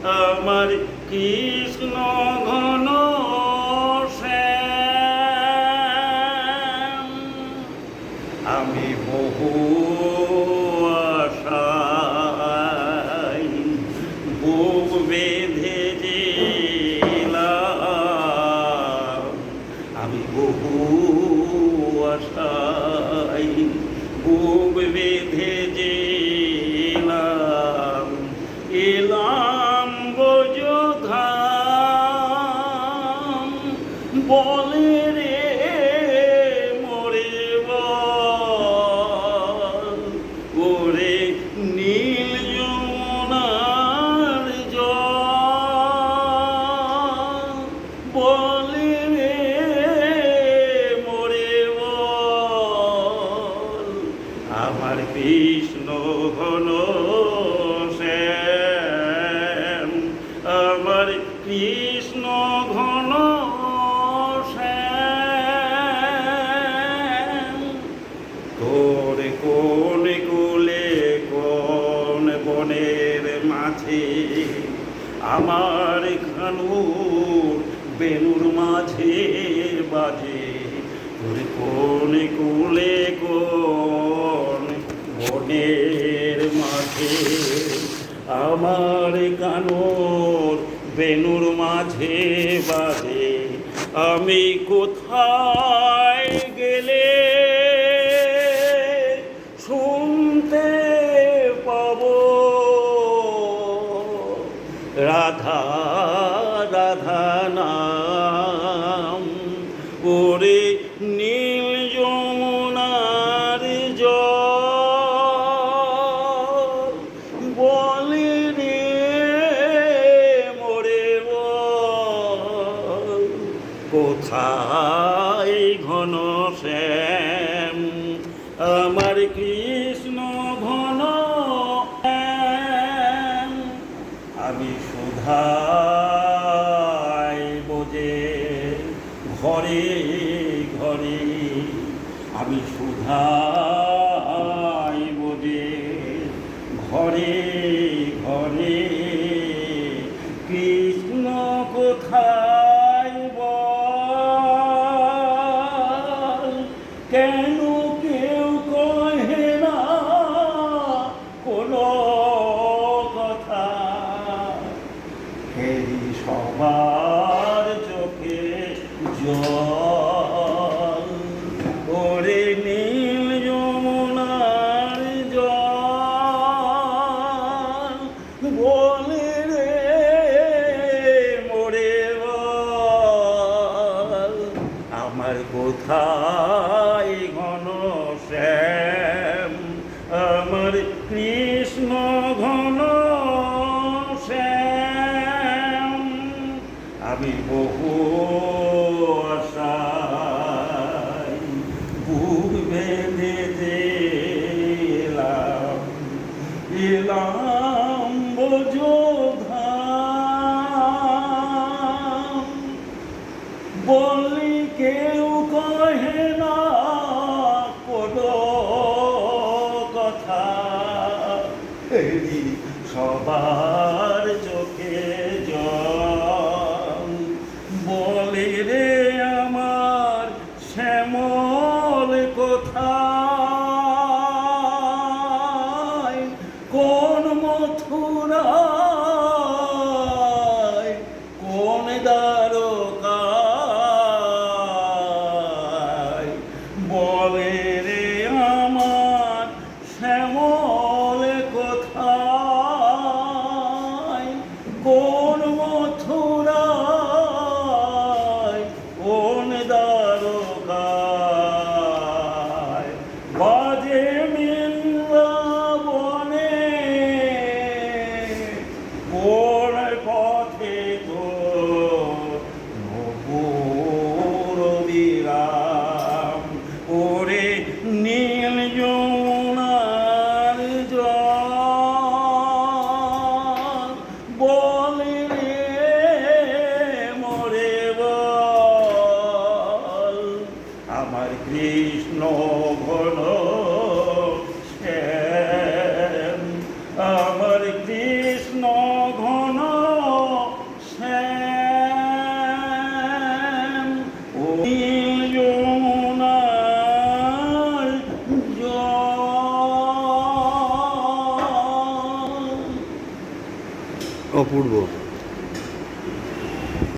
আমার কৃষ্ণ ঘন শ্যাম। আমি বহু আশায় বুক বেঁধেছিলাম, আমি বহু আশায় বুক বেঁধেছিলাম, এলাম বোঝধাম বলে রে মোরে বল, ওরে নীল যমুনার জল, বলে রে মোরে বল, আমার কৃষ্ণ ঘন শ্যাম, আমার কৃষ্ণ ঘন শ্যাম। তোর কোন কুলে কোন বনের মাঝে, আমার খানুর বেনুর মাঝে বাজে, তোর কোন কুলে কোন বনের মাঝে, আমার কানুর বেনুর মাঝে বাজে, আমি কোথায় গেলে শুনতে পাবো রাধা রাধা নাম, ওরে নীল যমুনার জল, বলে রে মোরে বল, কোথায় ঘন শ্যাম, আমার কৃষ্ণ ঘন শ্যাম। আমি সুধায় বোঝে ঘরে ঘরে, আমি সুধায় বোঝে ঘরে ঘরে, কৃষ্ণ কোথায় বল, কেন কেউ কহে না কোনো কথা, হেরি সবার চোখে জল, ওরে নীল যমুনার জল, বলে রে মোরে বল, আমার কোথায় ঘন শ্যাম, আমার কৃষ্ণ ঘন শ্যাম। আমি বহু আশায় বুক বেঁধেছিলাম, এলাম বোঝধাম, বলি কেউ কহে না কোনো কথা, এই সবার চোখে জল, বলে রে আমার শ্যামল কোথায়, কোন মথুরায় কোন দ্বারকায়, বলে রে আমার শ্যামল কোথায়, কোন মথুরায় কোন দ্বারকায়, বাজে বৃন্দাবনে অপূর্ব।